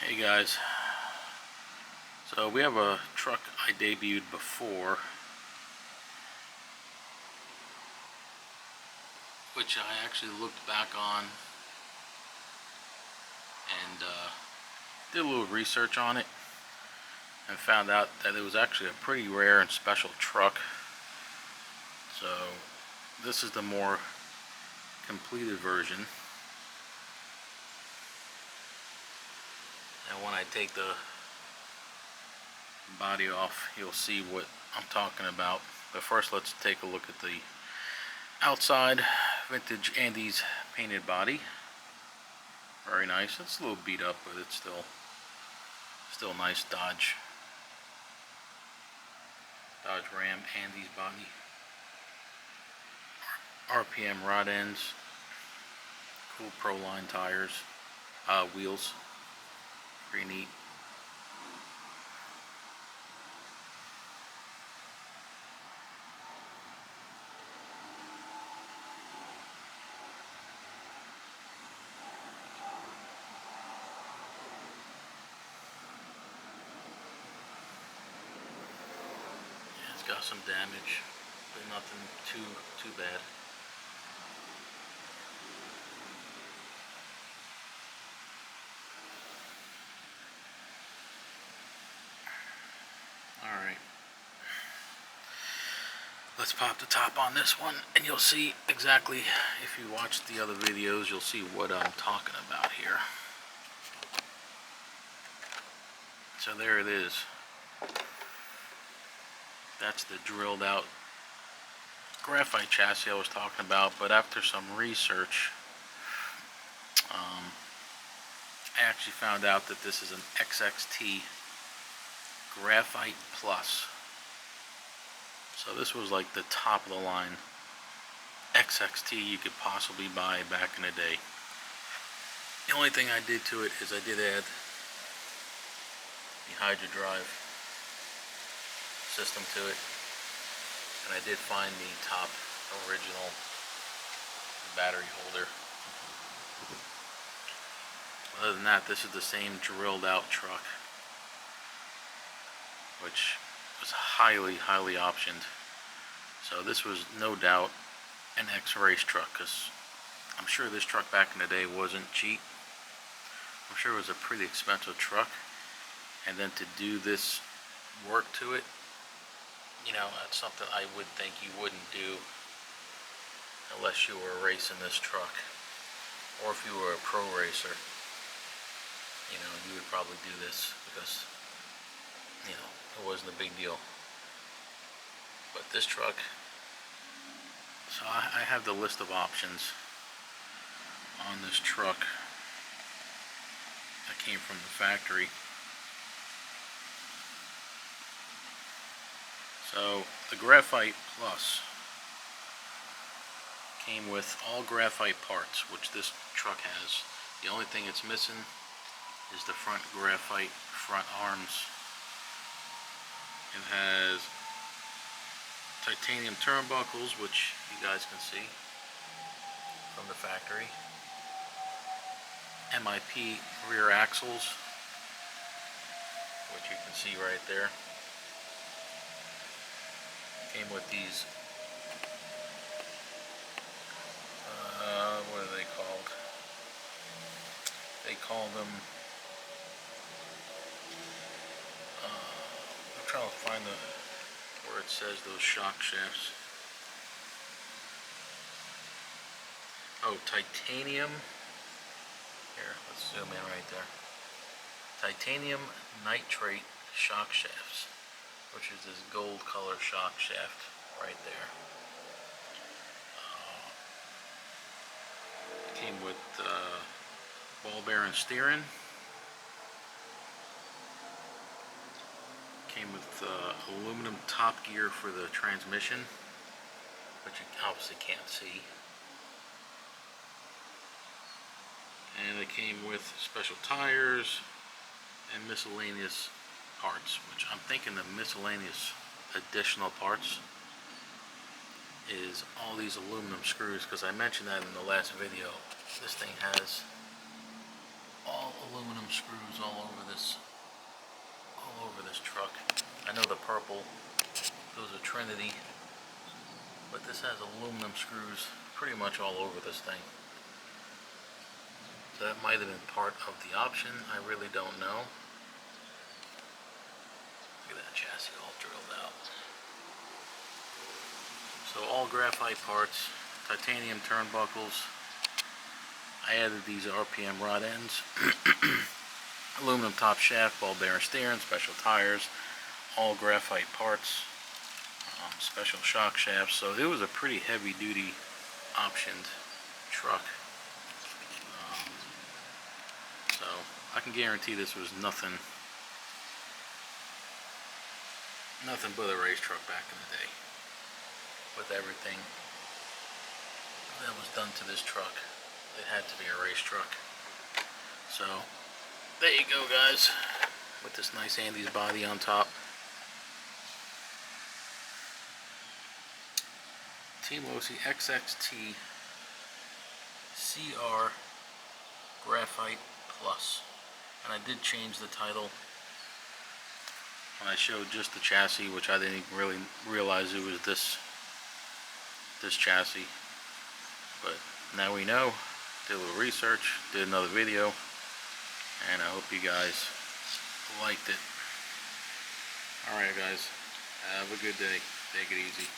Hey guys, so we have a truck I debuted before, which I actually looked back on and did a little research on it and found out that it was actually a pretty rare and special truck. So this is the more completed version, and when I take the body off you'll see what I'm talking about. But first let's take a look at the outside. Vintage Andes painted body, very nice. It's a little beat up, but it's still nice. Dodge Ram Andes body. RPM rod ends, cool Pro Line tires, wheels, pretty neat. Yeah, it's got some damage, but nothing too bad. Alright, let's pop the top on this one and you'll see exactly, if you watch the other videos, you'll see what I'm talking about here. So there it is. That's the drilled out graphite chassis I was talking about, but after some research, I actually found out that this is an XXT Graphite Plus. So this was like the top of the line XXT you could possibly buy back in the day. The only thing I did to it is I did add the hydro drive system to it, and I did find the top original battery holder. Other than that, this is the same drilled out truck, which was highly optioned. So this was no doubt an X-Race truck, because I'm sure this truck back in the day wasn't cheap. I'm sure it was a pretty expensive truck, and then to do this work to it, you know, that's something I would think you wouldn't do unless you were racing this truck, or if you were a pro racer. You know, you would probably do this because, you know, it wasn't a big deal. But this truck, so I have the list of options on this truck that came from the factory. So the Graphite Plus came with all graphite parts, which this truck has. The only thing it's missing is the front graphite front arms. It has titanium turnbuckles, which you guys can see from the factory. MIP rear axles, which you can see right there. Came with these, what are they called? They call them, I'm trying to find where it says those shock shafts. Oh, titanium. Here, let's zoom in right there. Titanium nitride shock shafts, which is this gold color shock shaft right there. Came with ball bearing steering. Came with aluminum top gear for the transmission, which you obviously can't see. And it came with special tires and miscellaneous parts, which I'm thinking the miscellaneous additional parts is all these aluminum screws, because I mentioned that in the last video. This thing has all aluminum screws all over purple. Those are Trinity. But this has aluminum screws pretty much all over this thing. So that might have been part of the option. I really don't know. Look at that chassis all drilled out. So all graphite parts, titanium turnbuckles. I added these RPM rod ends. Aluminum top shaft, ball bearing steering, special tires, all graphite parts, special shock shafts. So it was a pretty heavy duty optioned truck. So I can guarantee this was nothing but a race truck back in the day. With everything that was done to this truck, it had to be a race truck. So there you go, guys, with this nice Andy's body on top. Team Losi XXT CR Graphite Plus. And I did change the title when I showed just the chassis, which I didn't even really realize it was this chassis. But now we know. Did a little research, did another video, and I hope you guys liked it. Alright guys, have a good day. Take it easy.